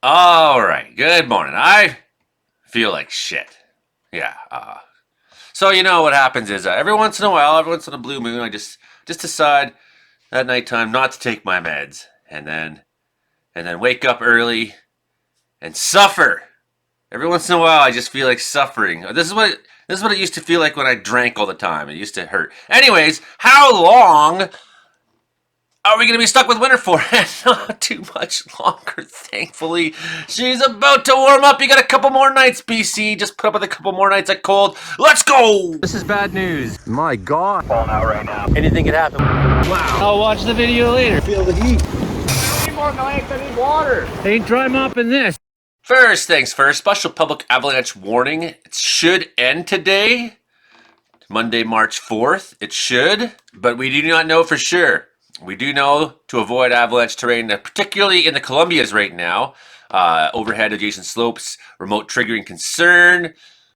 All right. Good morning. I feel like shit. Yeah. So you know what happens is every once in a while, every once in a blue moon, I just decide at nighttime not to take my meds, and then wake up early and suffer. Every once in a while, I just feel like suffering. This is what it used to feel like when I drank all the time. It used to hurt. Anyways, how long are we going to be stuck with winter for? Not too much longer, thankfully. She's about to warm up. You got a couple more nights, BC. Just put up with a couple more nights of cold. Let's go! This is bad news. My God. Falling out right now. Anything could happen. Wow. I'll watch the video later. Feel the heat. I need more nights. I need water. Ain't dry mopping this. First things first, special public avalanche warning. It should end today, Monday, March 4th. It should, but we do not know for sure. We do know to avoid avalanche terrain, particularly in the Columbias right now. Overhead adjacent slopes, remote triggering concern.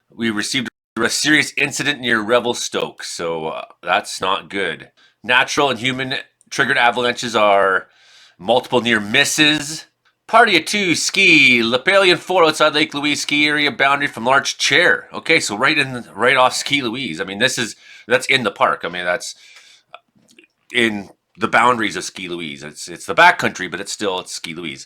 We received a serious incident near Revelstoke, so that's not good. Natural and human triggered avalanches are multiple near misses. Party of 2 ski, Lapalian 4 outside Lake Louise ski area boundary from Larch Chair. Okay, so right off Ski Louise. I mean, that's in the park. I mean, that's in the boundaries of Ski Louise. It's the backcountry, but it's Ski Louise.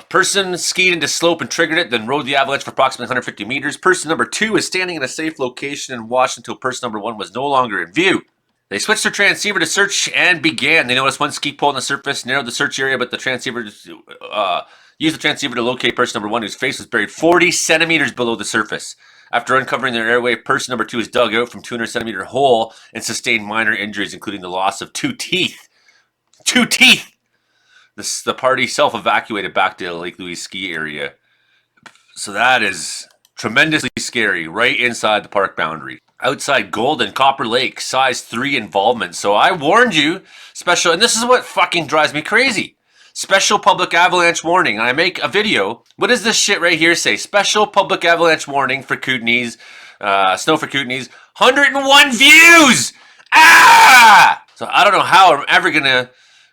Person skied into slope and triggered it, then rode the avalanche for approximately 150 meters. Person number 2 is standing in a safe location and watched until person number 1 was no longer in view. They switched their transceiver to search and began. They noticed one ski pole on the surface, narrowed the search area, but the transceiver used the transceiver to locate person number 1, whose face was buried 40 centimeters below the surface. After uncovering their airway, person number 2 was dug out from 200-centimeter hole and sustained minor injuries, including the loss of 2 teeth. 2 teeth! The party self-evacuated back to the Lake Louise ski area. So that is tremendously scary, right inside the park boundary. Outside Golden, Copper Lake, size 3 involvement. So I warned you, special, and this is what fucking drives me crazy. Special public avalanche warning. And I make a video. What does this shit right here say? Special public avalanche warning for Kootenays, snow for Kootenays. 101 views! Ah! So I don't know how I'm ever going to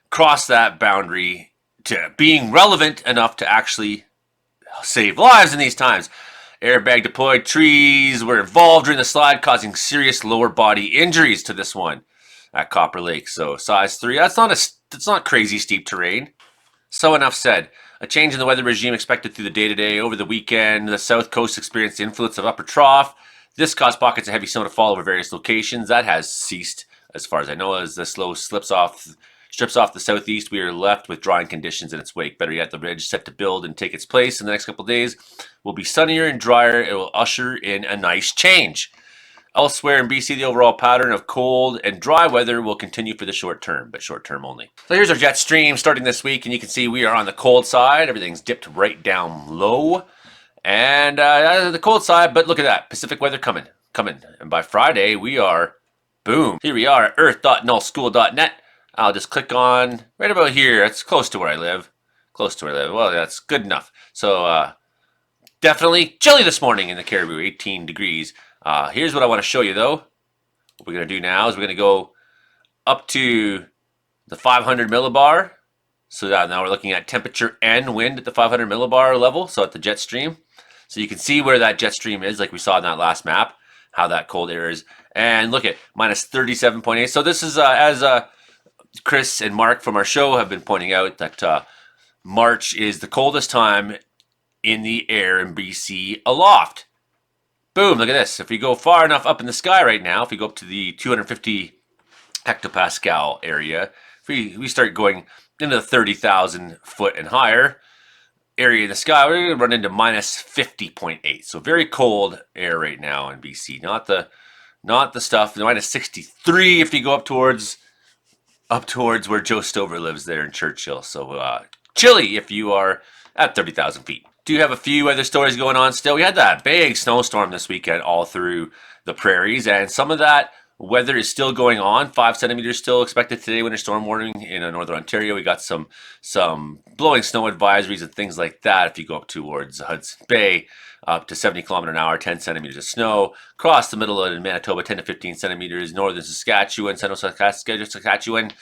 cross that boundary to being relevant enough to actually save lives in these times. Airbag deployed, trees were involved during the slide, causing serious lower body injuries to this one at Copper Lake. So size 3, that's not crazy steep terrain. So enough said. A change in the weather regime expected through the day today. Over the weekend, the south coast experienced the influence of upper trough. This caused pockets of heavy snow to fall over various locations. That has ceased, as far as I know, as the slow strips off the southeast. We are left with drying conditions in its wake. Better yet, the ridge set to build and take its place in the next couple of days will be sunnier and drier. It will usher in a nice change. Elsewhere in BC, the overall pattern of cold and dry weather will continue for the short term, but short term only. So here's our jet stream starting this week, and you can see we are on the cold side. Everything's dipped right down low. And the cold side, but look at that. Pacific weather coming. And by Friday, we are, boom. Here we are at earth.nullschool.net. I'll just click on right about here. It's close to where I live. Well, that's good enough. So definitely chilly this morning in the Caribou, 18 degrees. Here's what I want to show you, though. What we're going to do now is we're going to go up to the 500 millibar. So now we're looking at temperature and wind at the 500 millibar level, so at the jet stream. So you can see where that jet stream is, like we saw in that last map, how that cold air is. And look at minus 37.8. So this is as Chris and Mark from our show have been pointing out that March is the coldest time in the air in BC aloft. Boom, look at this. If we go far enough up in the sky right now, if we go up to the 250 hectopascal area, if we start going into the 30,000 foot and higher area in the sky, we're going to run into minus 50.8. So very cold air right now in BC. Not the stuff, the minus 63 if you go up towards where Joe Stover lives there in Churchill. So chilly if you are at 30,000 feet. Do have a few other stories going on still. We had that big snowstorm this weekend all through the prairies, and some of that weather is still going on. 5 centimeters still expected today, winter storm warning in northern Ontario. We got some blowing snow advisories and things like that. If you go up towards Hudson Bay, up to 70 kilometer an hour, 10 centimeters of snow. Across the middle of Manitoba, 10 to 15 centimeters. Northern Saskatchewan, central Saskatchewan,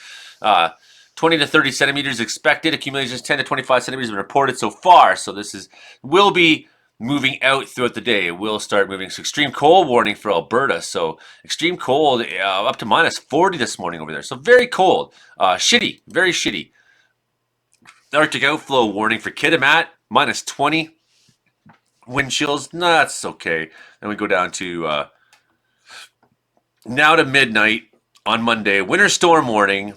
20 to 30 centimeters expected. Accumulations 10 to 25 centimeters have been reported so far. So this will be moving out throughout the day. It will start moving. So extreme cold warning for Alberta. So extreme cold up to minus 40 this morning over there. So very cold. Shitty. Very shitty. Arctic outflow warning for Kitimat. Minus 20. Wind chills. Nah, that's okay. Then we go down to now to midnight on Monday. Winter storm warning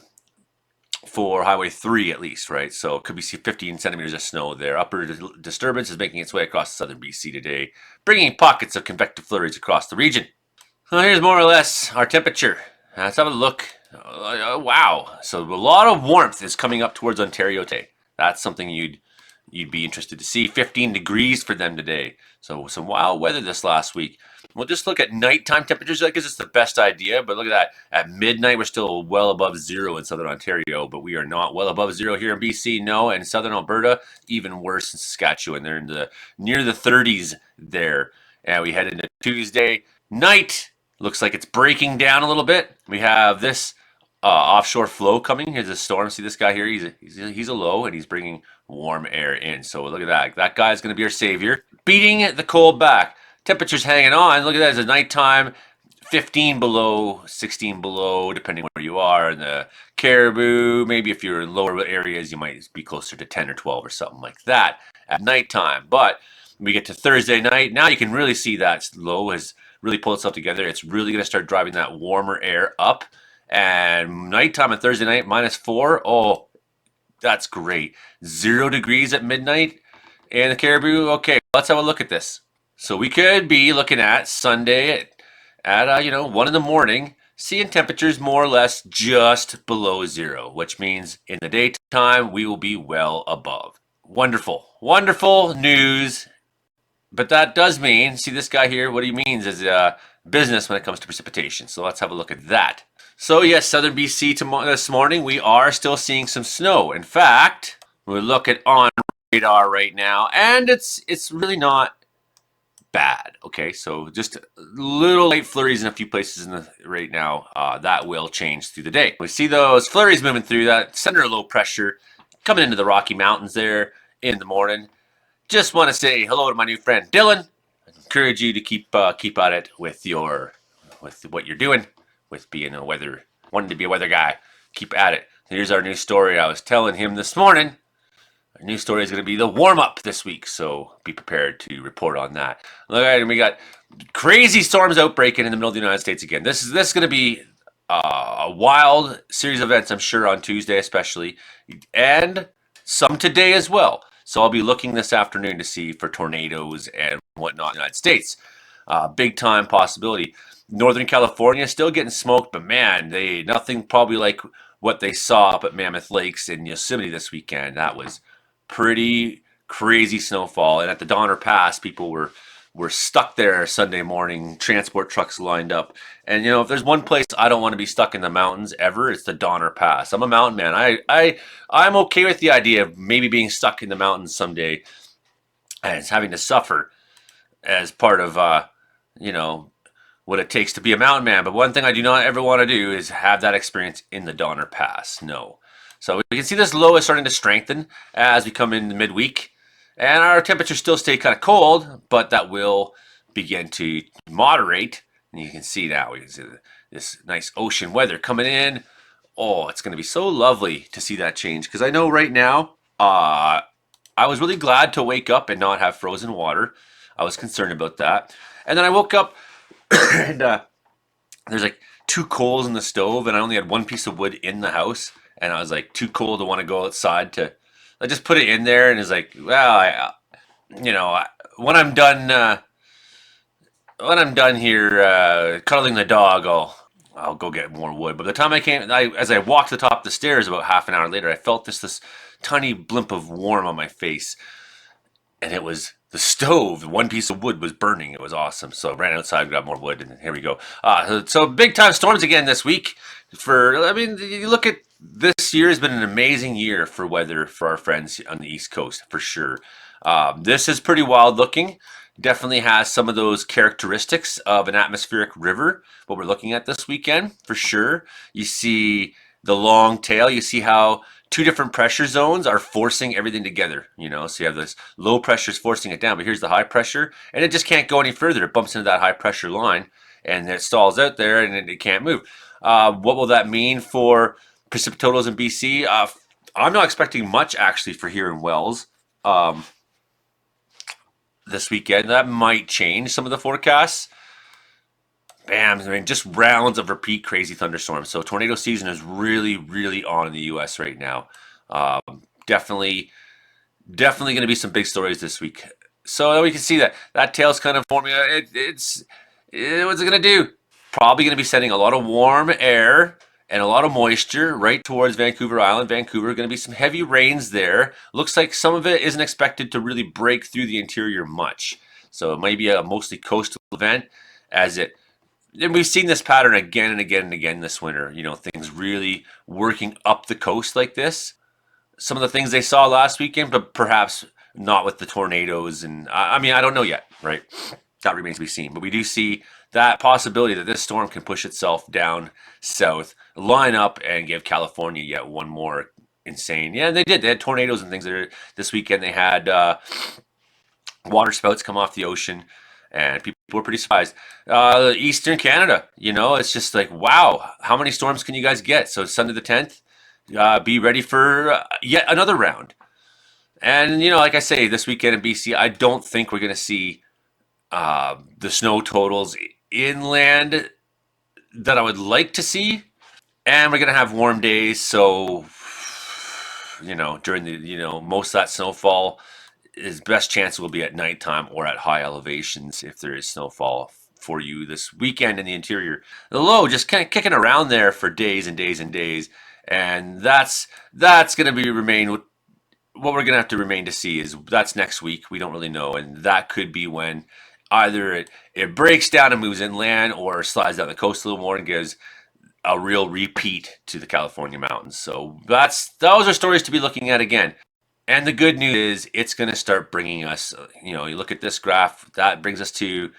for Highway 3 at least, right? So it could be 15 centimeters of snow there. Upper disturbance is making its way across southern BC today, bringing pockets of convective flurries across the region. Well, here's more or less our temperature. Let's have a look. Wow. So a lot of warmth is coming up towards Ontario today. That's something you'd be interested to see. 15 degrees for them today. So some wild weather this last week. We'll just look at nighttime temperatures. I guess it's the best idea, but look at that. At midnight, we're still well above zero in southern Ontario, but we are not well above zero here in BC. No, and southern Alberta, even worse in Saskatchewan. They're in near the 30s there. And we head into Tuesday night. Looks like it's breaking down a little bit. We have this offshore flow coming. Here's a storm. See this guy here? He's a low, and he's bringing warm air in. So look at that. That guy's going to be our savior. Beating the cold back. Temperatures hanging on. Look at that. It's a nighttime. 15 below, 16 below, depending where you are. In the Caribou, maybe if you're in lower areas, you might be closer to 10 or 12 or something like that at nighttime. But we get to Thursday night. Now you can really see that low has really pulled itself together. It's really going to start driving that warmer air up. And nighttime on Thursday night, minus 4. Oh, that's great. 0 degrees at midnight in the Caribou. Okay, let's have a look at this. So we could be looking at Sunday at 1 in the morning, seeing temperatures more or less just below 0, which means in the daytime we will be well above. Wonderful, wonderful news. But that does mean, see this guy here, what he means is business when it comes to precipitation. So let's have a look at that. So yes, southern BC this morning, we are still seeing some snow. In fact, we look at on radar right now, and it's really not bad. Okay, so just little light flurries in a few places right now. That will change through the day. We see those flurries moving through that center of low pressure coming into the Rocky Mountains there in the morning. Just want to say hello to my new friend Dylan. I encourage you to keep at it with what you're doing, with being wanting to be a weather guy. Keep at it. Here's our new story. I was telling him this morning. Our new story is going to be the warm-up this week, so be prepared to report on that. Look at it, we got crazy storms outbreaking in the middle of the United States again. This is going to be a wild series of events, I'm sure, on Tuesday especially, and some today as well. So I'll be looking this afternoon to see for tornadoes and whatnot in the United States. Big-time possibility. Northern California still getting smoked, but man, nothing probably like what they saw up at Mammoth Lakes in Yosemite this weekend. That was pretty crazy snowfall. And at the Donner Pass, people were stuck there Sunday morning, transport trucks lined up. And if there's one place I don't want to be stuck in the mountains ever, it's the Donner Pass. I'm a mountain man. I'm okay with the idea of maybe being stuck in the mountains someday and having to suffer as part of what it takes to be a mountain man. But one thing I do not ever want to do is have that experience in the Donner Pass. No. So we can see this low is starting to strengthen as we come in the midweek. And our temperatures still stay kind of cold, but that will begin to moderate. And you can see now, we can see this nice ocean weather coming in. Oh, it's going to be so lovely to see that change. Because I know right now, I was really glad to wake up and not have frozen water. I was concerned about that. And then I woke up and there's like 2 coals in the stove, and I only had 1 piece of wood in the house. And I was like too cold to want to go outside I just put it in there, and it's like, well, when I'm done here cuddling the dog, I'll go get more wood. But by the time as I walked to the top of the stairs about half an hour later, I felt this tiny blimp of warm on my face, and it was the stove. 1 piece of wood was burning. It was awesome. So I ran outside, got more wood, and here we go. So big time storms again this week. You look at this year has been an amazing year for weather for our friends on the East Coast, for sure. This is pretty wild looking. Definitely has some of those characteristics of an atmospheric river, what we're looking at this weekend, for sure. You see the long tail, you see how two different pressure zones are forcing everything together, so you have this low pressure is forcing it down, but here's the high pressure, and it just can't go any further. It bumps into that high pressure line, and it stalls out there, and it can't move. What will that mean for precipitotals in BC? I'm not expecting much, actually, for here in Wells this weekend. That might change some of the forecasts. Bam, I mean, just rounds of repeat crazy thunderstorms. So tornado season is really, really on in the U.S. right now. Definitely going to be some big stories this week. So we can see that tail's kind of forming. What's it going to do? Probably going to be sending a lot of warm air and a lot of moisture right towards Vancouver Island. Vancouver, going to be some heavy rains there. Looks like some of it isn't expected to really break through the interior much. So it might be a mostly coastal event and we've seen this pattern again and again and again this winter. Things really working up the coast like this. Some of the things they saw last weekend, but perhaps not with the tornadoes. And I don't know yet, right? That remains to be seen. But we do see that possibility that this storm can push itself down south, line up, and give California yet one more insane. Yeah, they did. They had tornadoes and things there this weekend. They had water spouts come off the ocean. And people were pretty surprised. Eastern Canada, it's just like, wow, how many storms can you guys get? So Sunday the 10th, be ready for yet another round. And, like I say, this weekend in BC, I don't think we're going to see the snow totals inland that I would like to see. And we're going to have warm days. So, during the, most of that snowfall, his best chance will be at nighttime or at high elevations if there is snowfall for you this weekend in the interior. The low just kind of kicking around there for days and days and days, and that's going to remain. What we're going to have to remain to see is that's next week. We don't really know, and that could be when either it breaks down and moves inland or slides down the coast a little more and gives a real repeat to the California mountains. So those are stories to be looking at again. And the good news is it's going to start bringing us, you look at this graph, that brings us to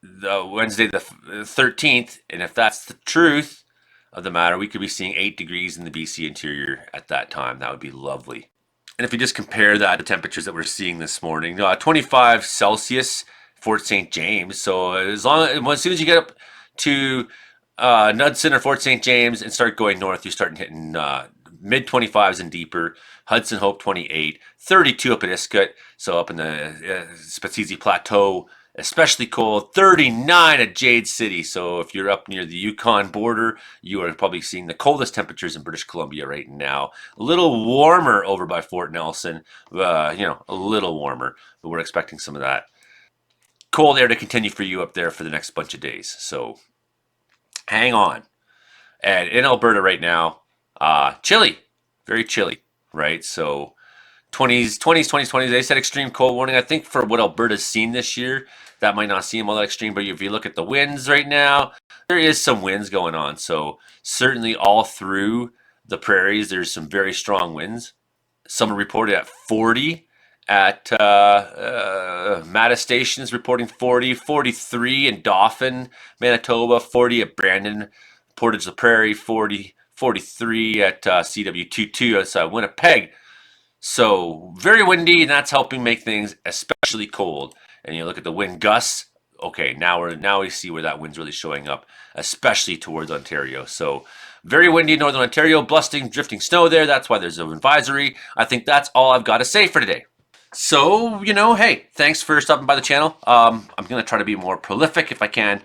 the Wednesday the 13th. And if that's the truth of the matter, we could be seeing 8 degrees in the BC interior at that time. That would be lovely. And if you just compare that to temperatures that we're seeing this morning, 25 Celsius, Fort St. James. So as soon as you get up to Knudsen or Fort St. James and start going north, you're starting hitting mid 25s and deeper. Hudson Hope 28, 32 up at Iskut, so up in the Spetzizi Plateau, especially cold. 39 at Jade City, so if you're up near the Yukon border, you are probably seeing the coldest temperatures in British Columbia right now. A little warmer over by Fort Nelson, a little warmer, but we're expecting some of that cold air to continue for you up there for the next bunch of days. So hang on. And in Alberta right now, chilly, very chilly. Right, so 20s, they said extreme cold warning. I think for what Alberta's seen this year, that might not seem all that extreme, but if you look at the winds right now, there is some winds going on. So certainly all through the prairies, there's some very strong winds. Some are reported at 40 at Mattis Station is reporting 40, 43 in Dauphin, Manitoba, 40 at Brandon, Portage la Prairie, 40, 43 at CW22 outside Winnipeg. So very windy, and that's helping make things especially cold. And you look at the wind gusts. Okay, now we see where that wind's really showing up, especially towards Ontario. So very windy in northern Ontario, blusting, drifting snow there. That's why there's an advisory. I think that's all I've got to say for today. So, hey, thanks for stopping by the channel. I'm going to try to be more prolific if I can.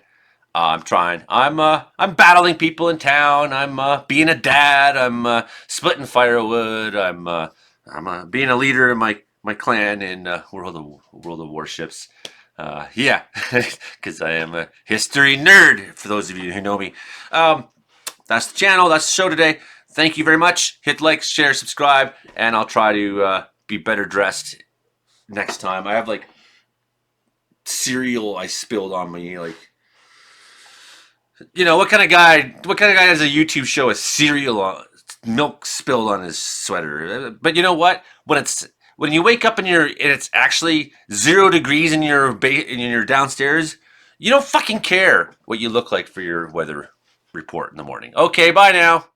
I'm trying. I'm battling people in town. I'm being a dad. I'm splitting firewood. I'm being a leader in my clan in World of Warships. Yeah, because I am a history nerd. For those of you who know me, that's the channel. That's the show today. Thank you very much. Hit like, share, subscribe, and I'll try to be better dressed next time. I have cereal I spilled on me, what kind of guy has a YouTube show with milk spilled on his sweater? But you know what? When you wake up and it's actually 0 degrees in your downstairs, you don't fucking care what you look like for your weather report in the morning. Okay, bye now.